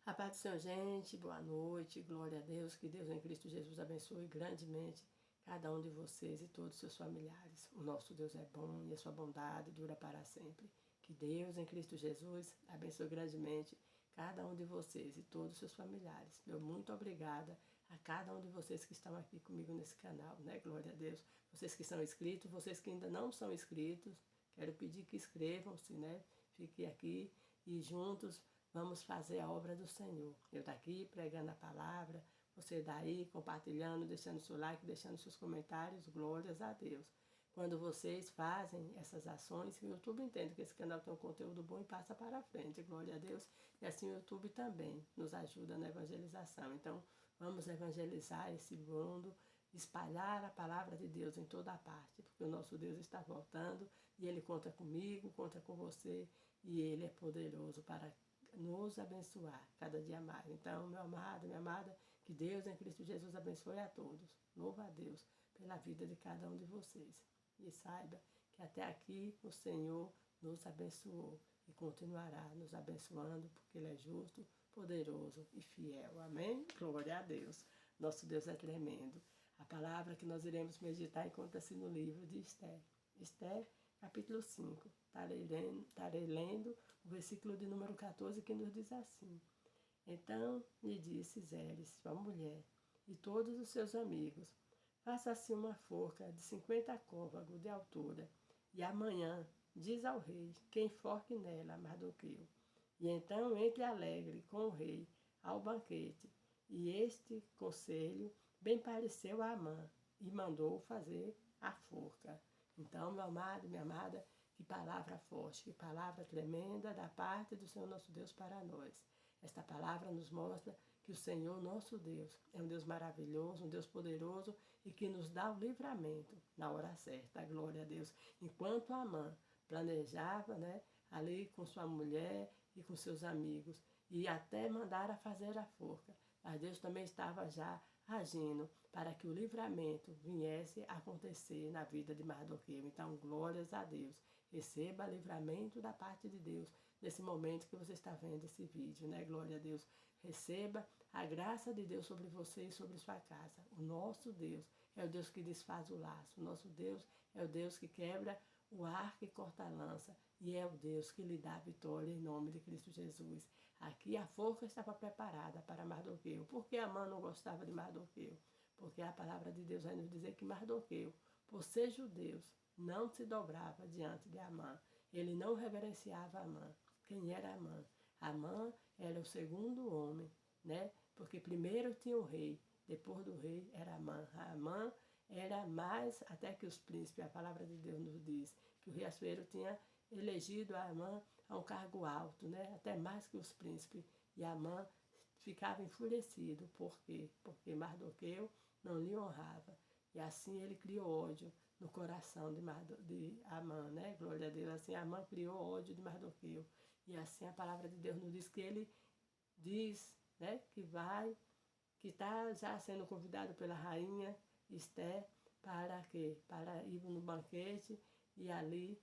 A paz do Senhor, gente, boa noite, glória a Deus, que Deus em Cristo Jesus abençoe grandemente cada um de vocês e todos os seus familiares. O nosso Deus é bom e a sua bondade dura para sempre. Que Deus em Cristo Jesus abençoe grandemente cada um de vocês e todos os seus familiares. Meu muito obrigada a cada um de vocês que estão aqui comigo nesse canal, né? Glória a Deus. Vocês que são inscritos, vocês que ainda não são inscritos, quero pedir que inscrevam-se, né? Fiquem aqui e juntos vamos fazer a obra do Senhor. Eu daqui pregando a palavra, você daí compartilhando, deixando seu like, deixando seus comentários, glórias a Deus. Quando vocês fazem essas ações, o YouTube entende que esse canal tem um conteúdo bom e passa para frente, glória a Deus. E assim o YouTube também nos ajuda na evangelização. Então, vamos evangelizar esse mundo, espalhar a palavra de Deus em toda a parte, porque o nosso Deus está voltando e Ele conta comigo, conta com você e Ele é poderoso para nos abençoar cada dia mais. Então, meu amado, minha amada, que Deus em Cristo Jesus abençoe a todos. Louva a Deus pela vida de cada um de vocês. E saiba que até aqui o Senhor nos abençoou e continuará nos abençoando, porque Ele é justo, poderoso e fiel. Amém? Glória a Deus. Nosso Deus é tremendo. A palavra que nós iremos meditar encontra-se no livro de Esther. Esther, capítulo 5. Estarei lendo o versículo de número 14, que nos diz assim: Então lhe disse Zeres, sua mulher, e todos os seus amigos: Faça assim uma forca de 50 côvagos de altura, e amanhã diz ao rei que enforque nela Mardoqueu. E então entre alegre com o rei ao banquete. E este conselho bem pareceu a Amã, e mandou fazer a forca. Então, meu amado, minha amada, que palavra forte, que palavra tremenda da parte do Senhor nosso Deus para nós. Esta palavra nos mostra que o Senhor nosso Deus é um Deus maravilhoso, um Deus poderoso e que nos dá o livramento na hora certa, glória a Deus. Enquanto Amã planejava, né, ali com sua mulher e com seus amigos, e até mandar a fazer a forca, mas Deus também estava já agindo para que o livramento viesse a acontecer na vida de Mardoqueu. Então, glórias a Deus. Receba livramento da parte de Deus nesse momento que você está vendo esse vídeo, né? Glória a Deus. Receba a graça de Deus sobre você e sobre sua casa. O nosso Deus é o Deus que desfaz o laço. O nosso Deus é o Deus que quebra o arco e corta a lança. E é o Deus que lhe dá a vitória em nome de Cristo Jesus. Aqui a forca estava preparada para Mardoqueu. Por que Amã não gostava de Mardoqueu? Porque a palavra de Deus vai nos dizer que Mardoqueu, por ser judeu, não se dobrava diante de Amã. Ele não reverenciava Amã. Quem era Amã? Amã era o segundo homem, né? Porque primeiro tinha o rei, depois do rei era Amã. Amã era mais até que os príncipes. A palavra de Deus nos diz que o rei Assuero tinha elegido a Amã a um cargo alto, né? Até mais que os príncipes. E Amã ficava enfurecido. Por quê? Porque Mardoqueu não lhe honrava. E assim ele criou ódio no coração de Amã, né? Glória a Deus. Assim Amã criou ódio de Mardoqueu. E assim a palavra de Deus nos diz que ele diz, né, que está já sendo convidado pela rainha Esther para quê? Para ir no banquete e ali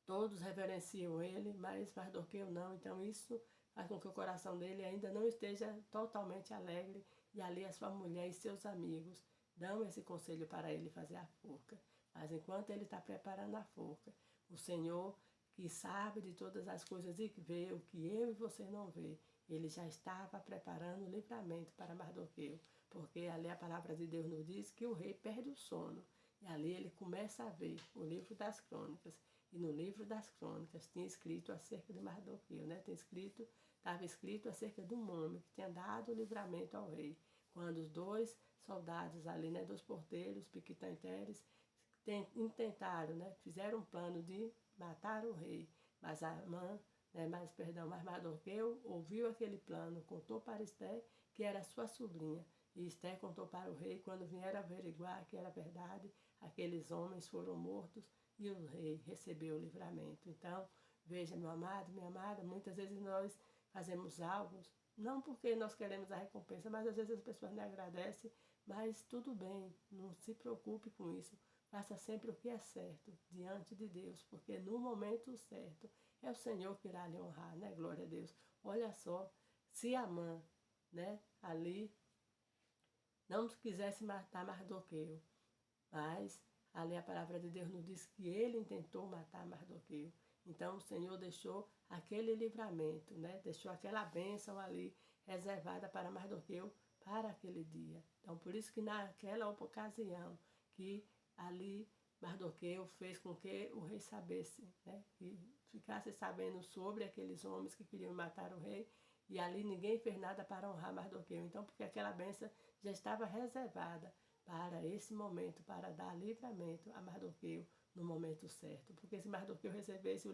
todos reverenciam ele, mas Mardoqueu não. Então isso faz com que o coração dele ainda não esteja totalmente alegre. E ali a sua mulher e seus amigos dão esse conselho para ele fazer a forca. Mas enquanto ele está preparando a forca, o Senhor, que sabe de todas as coisas e que vê o que eu e você não vê, ele já estava preparando o livramento para Mardoqueu. Porque ali a palavra de Deus nos diz que o rei perde o sono. E ali ele começa a ver o livro das crônicas. E no livro das crônicas tinha escrito acerca de Mardoqueu, né? Estava escrito acerca de um homem que tinha dado o livramento ao rei. Quando os dois soldados ali, né, dos porteiros, Piquitã e Teres, intentaram, né, fizeram um plano de matar o rei. Mas mas Mardoqueu ouviu aquele plano, contou para Esther que era sua sobrinha. E Esther contou para o rei. Quando vieram averiguar que era verdade, aqueles homens foram mortos e o rei recebeu o livramento. Então, veja, meu amado, minha amada, muitas vezes nós fazemos algo, não porque nós queremos a recompensa, mas às vezes as pessoas não agradecem, mas tudo bem, não se preocupe com isso. Faça sempre o que é certo diante de Deus, porque no momento certo é o Senhor que irá lhe honrar, né? Glória a Deus. Olha só, Se Amã, né, ali não quisesse matar Mardoqueu, mas ali a palavra de Deus nos diz que ele intentou matar Mardoqueu. Então o Senhor deixou aquele livramento, né? Deixou aquela bênção ali reservada para Mardoqueu para aquele dia. Então por isso que naquela ocasião que ali Mardoqueu fez com que o rei sabesse, né? Que ficasse sabendo sobre aqueles homens que queriam matar o rei. E ali ninguém fez nada para honrar Mardoqueu. Então, porque aquela bênção já estava reservada para esse momento, para dar livramento a Mardoqueu no momento certo. Porque se Mardoqueu recebesse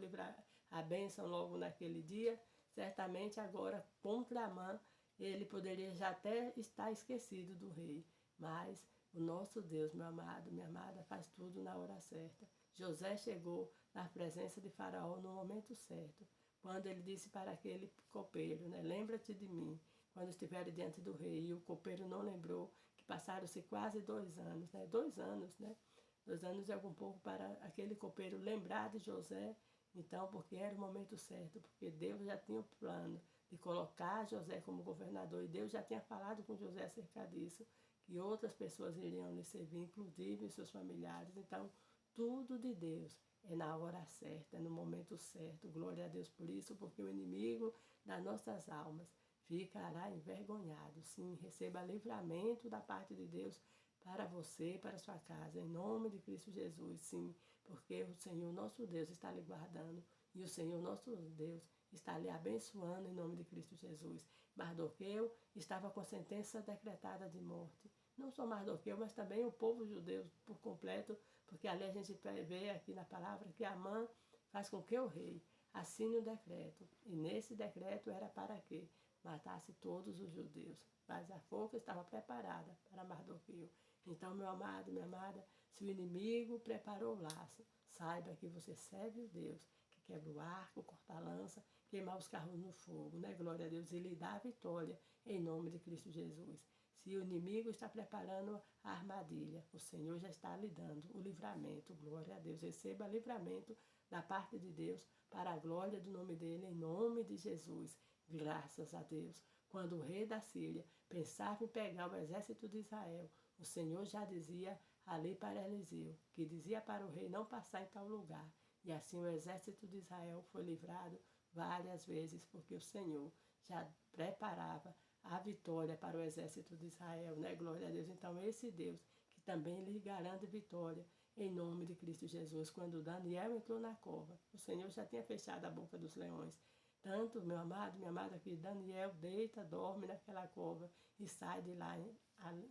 a bênção logo naquele dia, certamente agora, contra Amã, ele poderia já até estar esquecido do rei. Mas o nosso Deus, meu amado, minha amada, faz tudo na hora certa. José chegou na presença de Faraó no momento certo, quando ele disse para aquele copeiro, né, lembra-te de mim, quando estiver diante do rei. E o copeiro não lembrou que passaram-se quase 2 anos, né? 2 anos, né? 2 anos e algum pouco para aquele copeiro lembrar de José, então, porque era o momento certo, porque Deus já tinha o plano de colocar José como governador, e Deus já tinha falado com José acerca disso, que outras pessoas iriam lhe servir, inclusive seus familiares. Então, tudo de Deus é na hora certa, é no momento certo. Glória a Deus por isso, porque o inimigo das nossas almas ficará envergonhado. Sim, receba livramento da parte de Deus para você e para sua casa, em nome de Cristo Jesus. Sim, porque o Senhor nosso Deus está lhe guardando e o Senhor nosso Deus está lhe abençoando em nome de Cristo Jesus. Mardoqueu estava com sentença decretada de morte. Não só Mardoqueu, mas também o povo judeu por completo, porque ali a gente vê aqui na palavra que Amã faz com que o rei assine o decreto. E nesse decreto era para quê? Matasse todos os judeus. Mas a forca estava preparada para Mardoqueu. Então, meu amado, minha amada, se o inimigo preparou o laço, saiba que você serve o Deus que quebra o arco, corta a lança, queimar os carros no fogo, né? Glória a Deus, e lhe dá a vitória em nome de Cristo Jesus. Se o inimigo está preparando a armadilha, o Senhor já está lhe dando o livramento. Glória a Deus. Receba livramento da parte de Deus para a glória do nome dele, em nome de Jesus. Graças a Deus. Quando o rei da Síria pensava em pegar o exército de Israel, o Senhor já dizia ali para Eliseu, que dizia para o rei não passar em tal lugar. E assim o exército de Israel foi livrado várias vezes, porque o Senhor já preparava a vitória para o exército de Israel, né? Glória a Deus. Então, esse Deus que também lhe garante vitória em nome de Cristo Jesus. Quando Daniel entrou na cova, o Senhor já tinha fechado a boca dos leões. Tanto, meu amado, minha amada, que Daniel deita, dorme naquela cova e sai de lá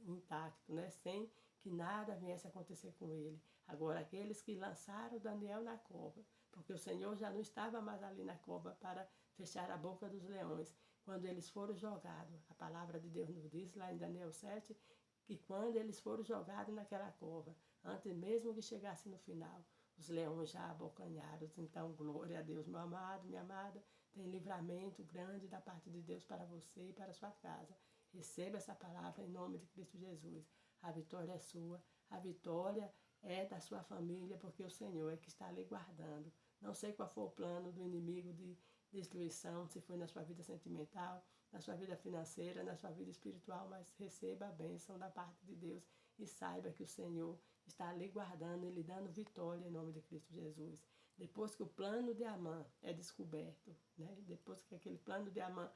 intacto, né? Sem que nada viesse a acontecer com ele. Agora, aqueles que lançaram Daniel na cova, porque o Senhor já não estava mais ali na cova para fechar a boca dos leões. Quando eles foram jogados, a palavra de Deus nos diz lá em Daniel 7, que quando eles foram jogados naquela cova, antes mesmo que chegasse no final, os leões já abocanharam. Então, glória a Deus, meu amado, minha amada, tem livramento grande da parte de Deus para você e para a sua casa. Receba essa palavra em nome de Cristo Jesus. A vitória é sua, a vitória é da sua família, porque o Senhor é que está lhe guardando. Não sei qual foi o plano do inimigo de destruição, se foi na sua vida sentimental, na sua vida financeira, na sua vida espiritual, mas receba a bênção da parte de Deus e saiba que o Senhor está lhe guardando e lhe dando vitória em nome de Cristo Jesus. Depois que o plano de Amã é descoberto, né? Depois que aquele plano de Amã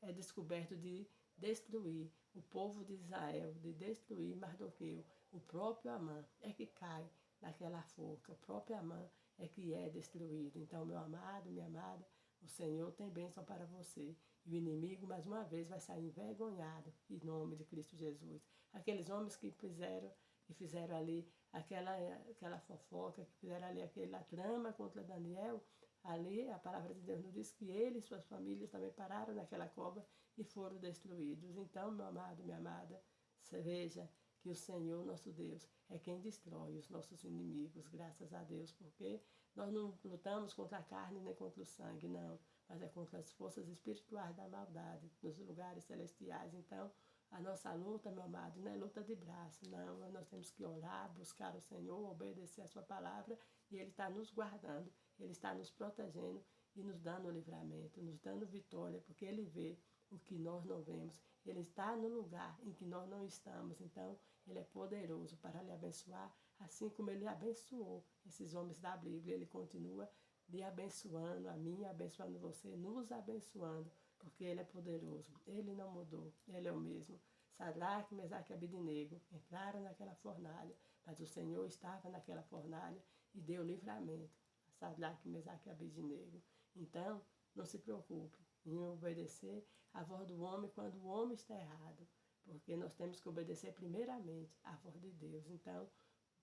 é descoberto de destruir o povo de Israel, de destruir Mardoqueu, o próprio Amã é que cai naquela forca, o próprio Amã é que é destruído. Então, meu amado, minha amada, o Senhor tem bênção para você. E o inimigo, mais uma vez, vai sair envergonhado em nome de Cristo Jesus. Aqueles homens que fizeram ali aquela fofoca, que fizeram ali aquela trama contra Daniel, ali a palavra de Deus nos diz que ele e suas famílias também pararam naquela cova e foram destruídos. Então, meu amado, minha amada, você veja que o Senhor, nosso Deus, é quem destrói os nossos inimigos, graças a Deus, porque nós não lutamos contra a carne nem contra o sangue, não, mas é contra as forças espirituais da maldade, nos lugares celestiais. Então, a nossa luta, meu amado, não é luta de braço, não. Nós temos que orar, buscar o Senhor, obedecer a sua palavra, e Ele está nos guardando, Ele está nos protegendo, e nos dando o livramento, nos dando vitória, porque Ele vê o que nós não vemos. Ele está no lugar em que nós não estamos. Então, Ele é poderoso para lhe abençoar, assim como Ele abençoou esses homens da Bíblia. Ele continua lhe abençoando, a mim, abençoando você, nos abençoando, porque Ele é poderoso. Ele não mudou, Ele é o mesmo. Sadraque, Mesaque e Abednego entraram naquela fornalha, mas o Senhor estava naquela fornalha e deu livramento a Sadraque, Mesaque e Abednego. Então, não se preocupe em obedecer a voz do homem quando o homem está errado, porque nós temos que obedecer primeiramente à voz de Deus. Então,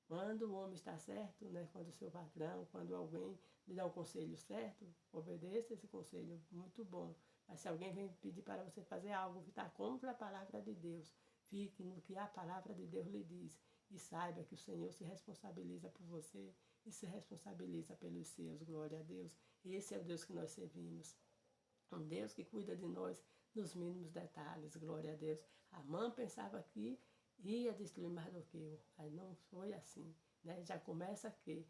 quando o homem está certo, né, quando o seu patrão, quando alguém lhe dá um conselho certo, obedeça esse conselho, muito bom. Mas se alguém vem pedir para você fazer algo que está contra a palavra de Deus, fique no que a palavra de Deus lhe diz e saiba que o Senhor se responsabiliza por você e se responsabiliza pelos seus, glória a Deus. Esse é o Deus que nós servimos. Um Deus que cuida de nós nos mínimos detalhes, glória a Deus. Amã pensava que ia destruir Mardoqueu, mas não foi assim. Né? Já começa que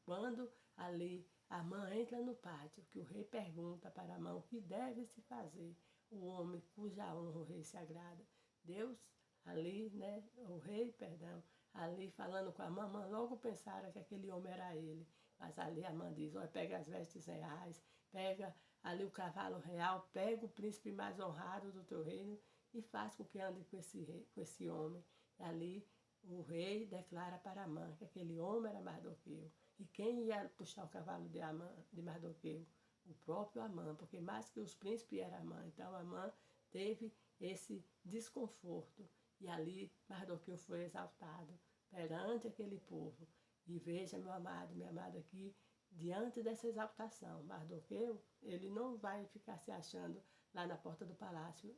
quando ali Amã entra no pátio, que o rei pergunta para Amã o que deve se fazer, o homem cuja honra o rei se agrada. Deus ali, né, o rei, perdão, ali falando com Amã logo pensaram que aquele homem era ele. Mas ali Amã diz, olha, pega as vestes reais, pega ali o cavalo real, pega o príncipe mais honrado do teu reino e faz com que ande com esse rei, com esse homem. E ali o rei declara para Amã que aquele homem era Mardoqueu. E quem ia puxar o cavalo de Mardoqueu? O próprio Amã, porque mais que os príncipes era Amã. Então Amã teve esse desconforto. E ali Mardoqueu foi exaltado perante aquele povo. E veja, meu amado, minha amada, aqui, diante dessa exaltação, Mardoqueu, ele não vai ficar se achando lá na porta do palácio,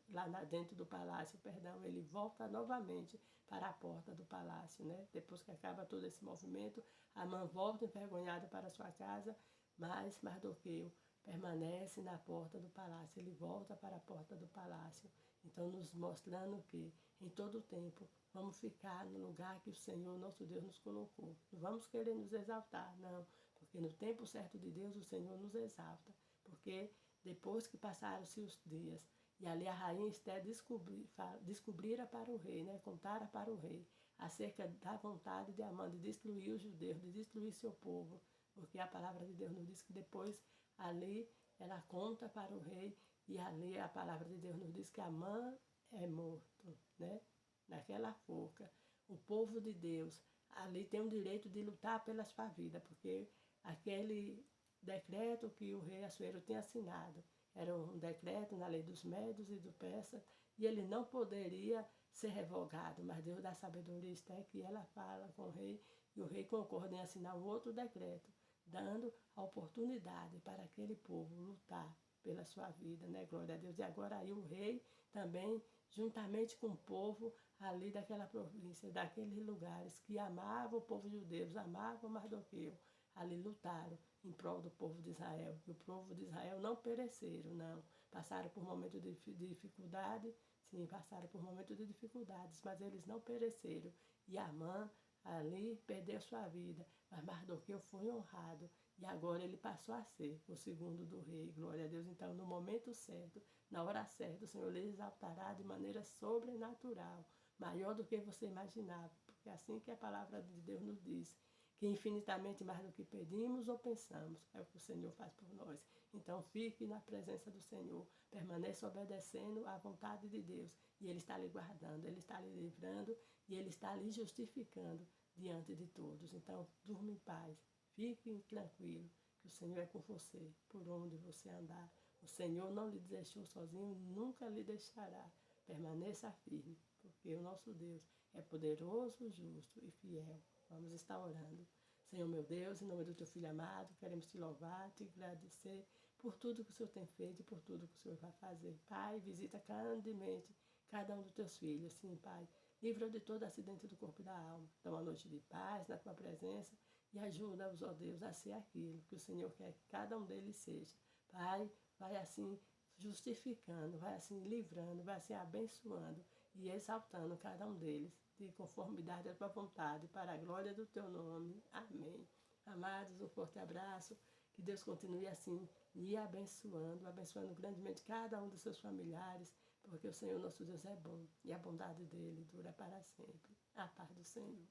dentro do palácio, perdão, ele volta novamente para a porta do palácio, né? Depois que acaba todo esse movimento, Amã volta envergonhada para sua casa, mas Mardoqueu permanece na porta do palácio, ele volta para a porta do palácio. Então, nos mostrando que, em todo o tempo, vamos ficar no lugar que o Senhor, nosso Deus, nos colocou. Não vamos querer nos exaltar, não, porque no tempo certo de Deus, o Senhor nos exalta. Porque depois que passaram-se os dias, e ali a rainha Esté descobrira para o rei, né, contara para o rei, acerca da vontade de Amã de destruir os judeus, de destruir seu povo, porque a palavra de Deus nos diz que depois ali ela conta para o rei, e ali a palavra de Deus nos diz que Amã é morto, né, naquela forca. O povo de Deus ali tem o direito de lutar pela sua vida, porque aquele decreto que o rei Assuero tinha assinado era um decreto na lei dos Médios e do Persas, e ele não poderia ser revogado, mas Deus dá sabedoria até que ela fala com o rei, e o rei concorda em assinar um outro decreto, dando a oportunidade para aquele povo lutar pela sua vida, né? Glória a Deus. E agora aí o rei também, juntamente com o povo ali daquela província, daqueles lugares que amavam o povo judeu, amavam Mardoqueu, ali lutaram em prol do povo de Israel. E o povo de Israel não pereceram, não. Passaram por momentos de dificuldade, sim, passaram por momentos de dificuldades, mas eles não pereceram. E Amã ali perdeu sua vida, mas Mardoqueu foi honrado. E agora ele passou a ser o segundo do rei. Glória a Deus. Então, no momento certo, na hora certa, o Senhor lhe exaltará de maneira sobrenatural, maior do que você imaginava. Porque é assim que a palavra de Deus nos diz, que infinitamente mais do que pedimos ou pensamos, é o que o Senhor faz por nós. Então fique na presença do Senhor, permaneça obedecendo à vontade de Deus, e Ele está lhe guardando, Ele está lhe livrando, e Ele está lhe justificando diante de todos. Então durma em paz, fique tranquilo, que o Senhor é com você, por onde você andar. O Senhor não lhe deixou sozinho, nunca lhe deixará. Permaneça firme, porque o nosso Deus é poderoso, justo e fiel. Vamos estar orando. Senhor meu Deus, em nome do teu Filho amado, queremos te louvar, te agradecer por tudo que o Senhor tem feito e por tudo que o Senhor vai fazer. Pai, visita grandemente cada um dos teus filhos, sim, Pai. Livra de todo acidente do corpo e da alma. Dá uma noite de paz na tua presença e ajuda-os, ó Deus, a ser aquilo que o Senhor quer que cada um deles seja. Pai, vai assim justificando, vai assim livrando, vai assim abençoando e exaltando cada um deles, de conformidade à tua vontade, para a glória do teu nome. Amém. Amados, um forte abraço. Que Deus continue assim, lhe abençoando, abençoando grandemente cada um dos seus familiares, porque o Senhor nosso Deus é bom e a bondade dele dura para sempre. A paz do Senhor.